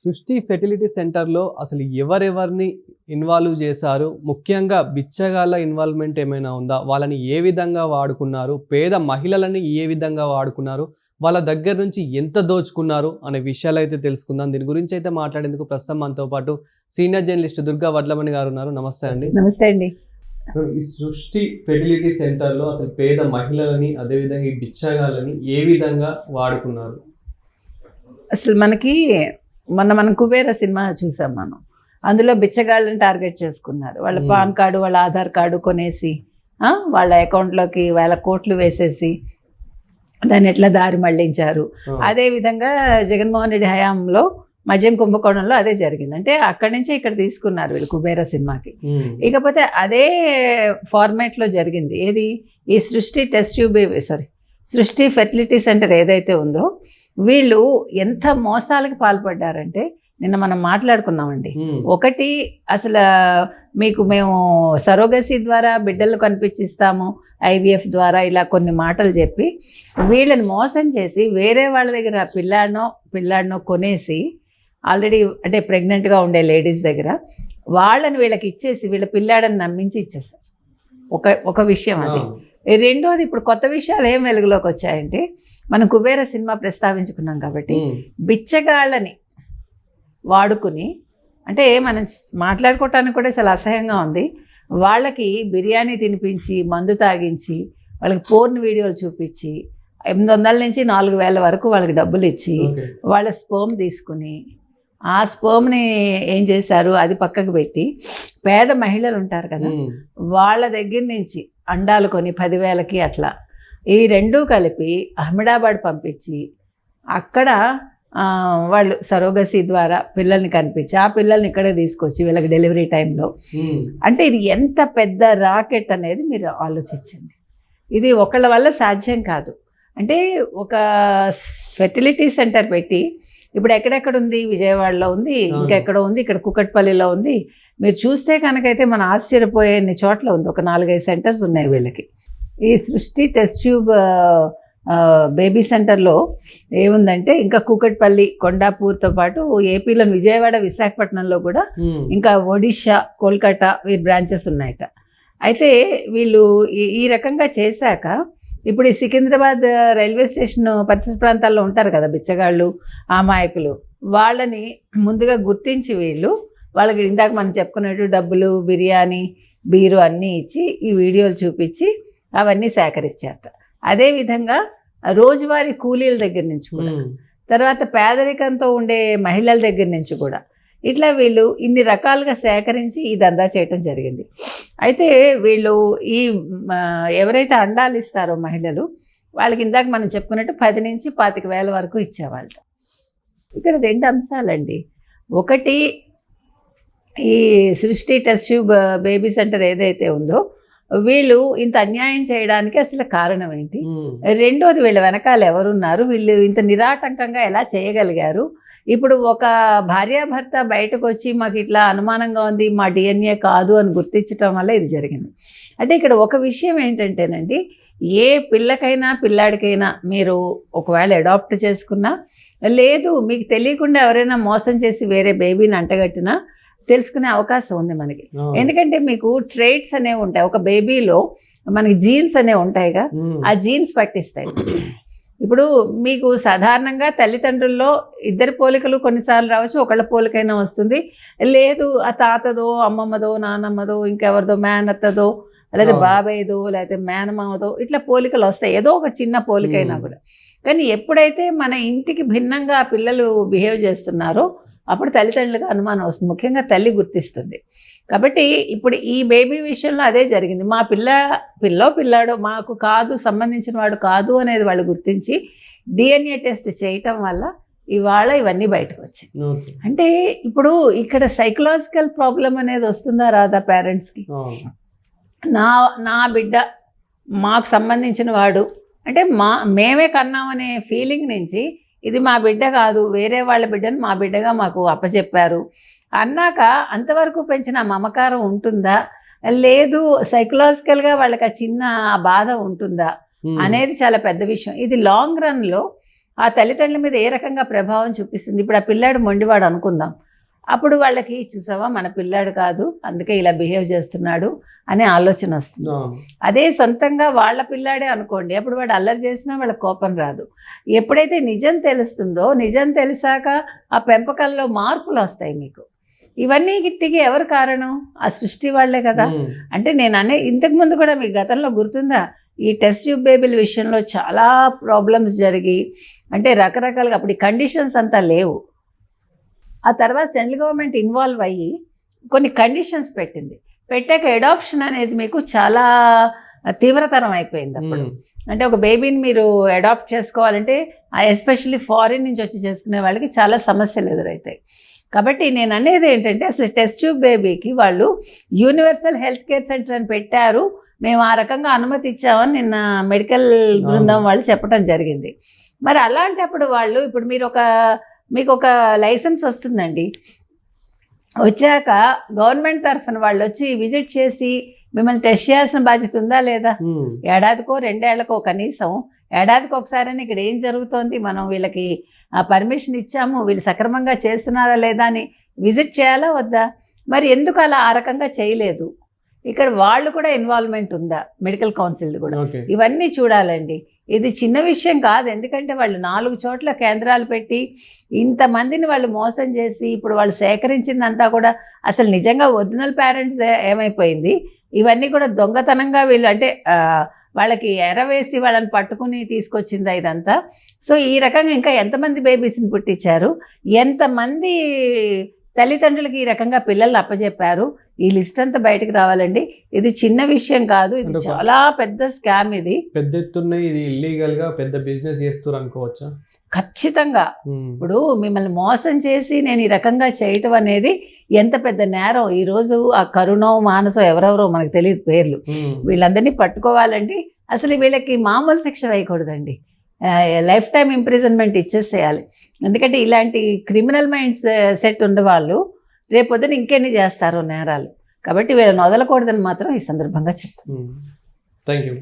సృష్టి ఫెర్టిలిటీ సెంటర్లో అసలు ఎవరెవరిని ఇన్వాల్వ్ చేశారు, ముఖ్యంగా బిచ్చగాళ్ళ ఇన్వాల్వ్మెంట్ ఏమైనా ఉందా, వాళ్ళని ఏ విధంగా వాడుకున్నారు, పేద మహిళలని ఏ విధంగా వాడుకున్నారు, వాళ్ళ దగ్గర నుంచి ఎంత దోచుకున్నారు అనే విషయాలు అయితే తెలుసుకుందాం. దీని గురించి అయితే మాట్లాడేందుకు ప్రస్తుతం మనతో పాటు సీనియర్ జర్నలిస్ట్ దుర్గా వడ్లమణి గారు ఉన్నారు. నమస్తే అండి. నమస్తే అండి. ఈ సృష్టి ఫెర్టిలిటీ సెంటర్లో అసలు పేద మహిళలని అదేవిధంగా ఈ బిచ్చగాళ్ళని ఏ విధంగా వాడుకున్నారు? అసలు మనం కుబేర సినిమా చూసాం. అందులో బిచ్చగాళ్ళని టార్గెట్ చేసుకున్నారు. వాళ్ళ పాన్ కార్డు, వాళ్ళ ఆధార్ కార్డు కొనేసి వాళ్ళ అకౌంట్లోకి వేల కోట్లు వేసేసి దాన్ని ఎట్లా దారి మళ్లించారు. అదేవిధంగా జగన్మోహన్ రెడ్డి హయాంలో మద్యం కుంభకోణంలో అదే జరిగింది. అంటే అక్కడి నుంచి ఇక్కడ తీసుకున్నారు వీళ్ళు కుబేర సినిమాకి. ఇకపోతే అదే ఫార్మాట్లో జరిగింది ఏది, ఈ సృష్టి ఫెర్టిలిటీ సెంటర్ ఏదైతే ఉందో వీళ్ళు ఎంత మోసాలకు పాల్పడ్డారంటే నిన్న మనం మాట్లాడుకున్నామండి. ఒకటి, అసలు మేము సరోగసీ ద్వారా బిడ్డలు కనిపించిస్తాము, ఐవీఎఫ్ ద్వారా ఇలా కొన్ని మాటలు చెప్పి వీళ్ళని మోసం చేసి వేరే వాళ్ళ దగ్గర పిల్లాడినో కొనేసి ఆల్రెడీ అంటే ప్రెగ్నెంట్గా ఉండే లేడీస్ దగ్గర వాళ్ళని వీళ్ళకి ఇచ్చేసి వీళ్ళ పిల్లాడని నమ్మించి ఇచ్చేసారు. ఒక విషయం అది. రెండోది, ఇప్పుడు కొత్త విషయాలు ఏం వెలుగులోకి వచ్చాయంటే మనం కుబేర సినిమా ప్రస్తావించుకున్నాం కాబట్టి బిచ్చగాళ్ళని వాడుకుని, అంటే మనం మాట్లాడుకోవటానికి కూడా చాలా అసహ్యంగా ఉంది. వాళ్ళకి బిర్యానీ తినిపించి, మందు తాగించి, వాళ్ళకి పోర్న్ వీడియోలు చూపించి 800 నుంచి 4000 వరకు వాళ్ళకి డబ్బులు ఇచ్చి వాళ్ళ స్పర్మ్ తీసుకుని ఆ స్పర్మ్ని ఏం చేశారు, అది పక్కకు పెట్టి పేద మహిళలు ఉంటారు కదా వాళ్ళ దగ్గర నుంచి అండాలు కొని 10,000కి అట్లా ఇవి రెండూ కలిపి అహ్మదాబాద్ పంపించి అక్కడ వాళ్ళు సరోగసీ ద్వారా పిల్లల్ని కనిపించి ఆ పిల్లల్ని ఇక్కడే తీసుకొచ్చి వీళ్ళకి డెలివరీ టైంలో, అంటే ఇది ఎంత పెద్ద రాకెట్ అనేది మీరు ఆలోచించండి. ఇది ఒకళ్ళ వల్ల సాధ్యం కాదు. అంటే ఒక ఫెర్టిలిటీ సెంటర్ పెట్టి ఇప్పుడు ఎక్కడెక్కడ ఉంది, విజయవాడలో ఉంది, ఇంకెక్కడ ఉంది, ఇక్కడ కుకట్పల్లిలో ఉంది. మీరు చూస్తే కనుకైతే మనం ఆశ్చర్యపోయే చోట్ల ఉంది. ఒక 4-5 సెంటర్స్ ఉన్నాయి వీళ్ళకి. ఈ సృష్టి టెస్ట్ ట్యూబ్ బేబీ సెంటర్లో ఏముందంటే ఇంకా కూకట్పల్లి, కొండాపూర్తో పాటు ఏపీలో విజయవాడ, విశాఖపట్నంలో కూడా ఇంకా ఒడిషా, కోల్కతా వీరి బ్రాంచెస్ ఉన్నాయట. అయితే వీళ్ళు ఈ రకంగా చేశాక ఇప్పుడు ఈ సికింద్రాబాద్ రైల్వే స్టేషన్ పరిసర ప్రాంతాల్లో ఉంటారు కదా బిచ్చగాళ్ళు, అమాయకులు, వాళ్ళని ముందుగా గుర్తించి వీళ్ళు వాళ్ళకి ఇందాక మనం చెప్పుకున్నట్టు డబ్బులు, బిర్యానీ, బీరు అన్నీ ఇచ్చి ఈ వీడియోలు చూపించి అవన్నీ సేకరించారట. అదేవిధంగా రోజువారీ కూలీల దగ్గర నుంచి కూడా, తర్వాత పేదరికంతో ఉండే మహిళల దగ్గర నుంచి కూడా ఇట్లా వీళ్ళు ఇన్ని రకాలుగా సేకరించి ఈ దందా చేయటం జరిగింది. అయితే వీళ్ళు ఈ ఎవరైతే అండాలు ఇస్తారో మహిళలు వాళ్ళకి ఇందాక మనం చెప్పుకున్నట్టు 10 నుంచి 25,000 వరకు ఇచ్చేవాళ్ళ. ఇక్కడ 2 అంశాలండి. ఒకటి, ఈ సృష్టి టెస్ట్ ట్యూబ్ బేబీ సెంటర్ ఏదైతే ఉందో వీళ్ళు ఇంత అన్యాయం చేయడానికి అసలు కారణం ఏంటి, రెండోది వీళ్ళ వెనకాల ఎవరున్నారు, వీళ్ళు ఇంత నిరాటంకంగా ఎలా చేయగలిగారు. ఇప్పుడు ఒక భార్యాభర్త బయటకు వచ్చి మాకు ఇట్లా అనుమానంగా ఉంది, మా డిఎన్ఏ కాదు అని గుర్తించడం వల్ల ఇది జరిగింది. అంటే ఇక్కడ ఒక విషయం ఏంటంటేనండి, ఏ పిల్లకైనా పిల్లాడికైనా మీరు ఒకవేళ అడాప్ట్ చేసుకున్నా, లేదు మీకు తెలియకుండా ఎవరైనా మోసం చేసి వేరే బేబీని అంటగట్టినా తెలుసుకునే అవకాశం ఉంది మనకి. ఎందుకంటే మీకు ట్రేట్స్ అనేవి ఉంటాయి. ఒక బేబీలో మనకి జీన్స్ అనేవి ఉంటాయిగా, ఆ జీన్స్ పట్టిస్తాయి. ఇప్పుడు మీకు సాధారణంగా తల్లిదండ్రుల్లో 2 పోలికలు కొన్నిసార్లు రావచ్చు, ఒకళ్ళ పోలికైనా వస్తుంది. లేదు ఆ తాతదో, అమ్మమ్మదో, నానమ్మదో, ఇంకెవరిదో మేనత్తదో, లేదా బాబాయ్దో, లేకపోతే మేనమామదో, ఇట్లా పోలికలు వస్తాయి. ఏదో ఒక చిన్న పోలికైనా కూడా. కానీ ఎప్పుడైతే మన ఇంటికి భిన్నంగా ఆ పిల్లలు బిహేవ్ చేస్తున్నారో అప్పుడు తల్లిదండ్రులకు అనుమానం వస్తుంది. ముఖ్యంగా తల్లి గుర్తిస్తుంది. కాబట్టి ఇప్పుడు ఈ బేబీ విషయంలో అదే జరిగింది. మా పిల్లాడో మాకు కాదు, సంబంధించిన వాడు కాదు అనేది వాళ్ళు గుర్తించి డిఎన్ఏ టెస్ట్ చేయటం వల్ల ఇవాళ ఇవన్నీ బయటకు వచ్చాయి. అంటే ఇప్పుడు ఇక్కడ సైకలాజికల్ ప్రాబ్లం అనేది వస్తుందా రాదా పేరెంట్స్కి? నా బిడ్డ మాకు సంబంధించిన వాడు, అంటే మేమే కన్నామనే ఫీలింగ్ నుంచి ఇది మా బిడ్డ కాదు, వేరే వాళ్ళ బిడ్డను మా బిడ్డగా మాకు అప్పచెప్పారు అన్నాక అంతవరకు పెంచిన మమకారం ఉంటుందా, లేదు సైకలాజికల్గా వాళ్ళకి ఆ చిన్న బాధ ఉంటుందా అనేది చాలా పెద్ద విషయం. ఇది లాంగ్ రన్లో ఆ తల్లిదండ్రుల మీద ఏ రకంగా ప్రభావం చూపిస్తుంది. ఇప్పుడు ఆ పిల్లాడు మొండివాడు అనుకుందాం, అప్పుడు వాళ్ళకి చూసావా మన పిల్లాడు కాదు అందుకే ఇలా బిహేవ్ చేస్తున్నాడు అనే ఆలోచన వస్తుంది. అదే సొంతంగా వాళ్ళ పిల్లాడే అనుకోండి, అప్పుడు వాడు అల్లరి చేసినా వాళ్ళకి కోపం రాదు. ఎప్పుడైతే నిజం తెలుస్తుందో, నిజం తెలిసాక ఆ పెంపకంలో మార్పులు వస్తాయి మీకు. ఇవన్నీ గిట్టికి ఎవరు కారణం? ఆ సృష్టి వాళ్ళే కదా. అంటే నేను ఇంతకుముందు కూడా మీకు గతంలో గుర్తుందా, ఈ టెస్ట్ ట్యూబ్ బేబీల విషయంలో చాలా ప్రాబ్లమ్స్ జరిగి, అంటే రకరకాలుగా అప్పుడు ఈ కండిషన్స్ అంతా లేవు. ఆ తర్వాత సెంట్రల్ గవర్నమెంట్ ఇన్వాల్వ్ అయ్యి కొన్ని కండిషన్స్ పెట్టాక అడాప్షన్ అనేది మీకు చాలా తీవ్రతరం అయిపోయింది అప్పుడు. అంటే ఒక బేబీని మీరు అడాప్ట్ చేసుకోవాలంటే ఎస్పెషల్లీ ఫారిన్ నుంచి వచ్చి చేసుకునే వాళ్ళకి చాలా సమస్యలు ఎదురవుతాయి. కాబట్టి నేను అనేది ఏంటంటే, అసలు టెస్ట్ ట్యూబ్ బేబీకి వాళ్ళు యూనివర్సల్ హెల్త్ కేర్ సెంటర్ అని పెట్టారు, మేము ఆ రకంగా అనుమతి ఇచ్చామని నిన్న మెడికల్ బృందం వాళ్ళు చెప్పడం జరిగింది. మరి అలాంటప్పుడు వాళ్ళు ఇప్పుడు మీకు ఒక లైసెన్స్ వస్తుందండి, వచ్చాక గవర్నమెంట్ తరఫున వాళ్ళు వచ్చి విజిట్ చేసి మిమ్మల్ని టెస్ట్ చేయాల్సిన బాధ్యత ఉందా లేదా? ఏడాదికో 2 ఏళ్లకో కనీసం ఏడాదికి ఒకసారి ఇక్కడ ఏం జరుగుతోంది, మనం వీళ్ళకి పర్మిషన్ ఇచ్చాము, వీళ్ళు సక్రమంగా చేస్తున్నారా లేదా అని విజిట్ చేయాలా వద్దా? మరి ఎందుకు అలా ఆ రకంగా చేయలేదు? ఇక్కడ వాళ్ళు కూడా ఇన్వాల్వ్మెంట్ ఉందా, మెడికల్ కౌన్సిల్ కూడా? ఇవన్నీ చూడాలండి. ఇది చిన్న విషయం కాదు, ఎందుకంటే వాళ్ళు 4 చోట్ల కేంద్రాలు పెట్టి ఇంతమందిని వాళ్ళు మోసం చేసి ఇప్పుడు వాళ్ళు సేకరించిందంతా కూడా అసలు నిజంగా ఒరిజినల్ పేరెంట్స్ ఏమైపోయింది, ఇవన్నీ కూడా దొంగతనంగా వీళ్ళు అంటే వాళ్ళకి ఎరవేసి వాళ్ళని పట్టుకుని తీసుకొచ్చిందా ఇదంతా. సో ఈ రకంగా ఇంకా ఎంతమంది బేబీస్ని పుట్టించారు, ఎంతమంది తల్లిదండ్రులకి ఈ రకంగా పిల్లల్ని అప్పచెప్పారు, ఈ లిస్ట్ అంతా బయటకు రావాలండి. ఇది చిన్న విషయం కాదు, ఇది చాలా పెద్ద స్కామ్. ఇది పెద్ద ఎత్తున ఇది ఇల్లీగల్ గా పెద్ద బిజినెస్ చేస్తారు అనుకోవచ్చా? ఖచ్చితంగా. ఇప్పుడు మిమ్మల్ని మోసం చేసి నేను ఈ రకంగా చేయటం అనేది ఎంత పెద్ద నేరం. ఈరోజు ఆ కరుణో మానసో ఎవరెవరో మనకు తెలియదు పేర్లు, వీళ్ళందరినీ పట్టుకోవాలండి. అసలు వీళ్ళకి మామూలు శిక్ష వేయకూడదండి, లైఫ్ టైం ఇంప్రిజన్మెంట్ ఇచ్చేసేయాలి. ఎందుకంటే ఇలాంటి క్రిమినల్ మైండ్స్ సెట్ ఉండేవాళ్ళు రేపొద్దున ఇంకెన్ని చేస్తారో నేరాలు. కాబట్టి వీళ్ళని వదలకూడదని మాత్రం ఈ సందర్భంగా చెప్తాను. Thank you.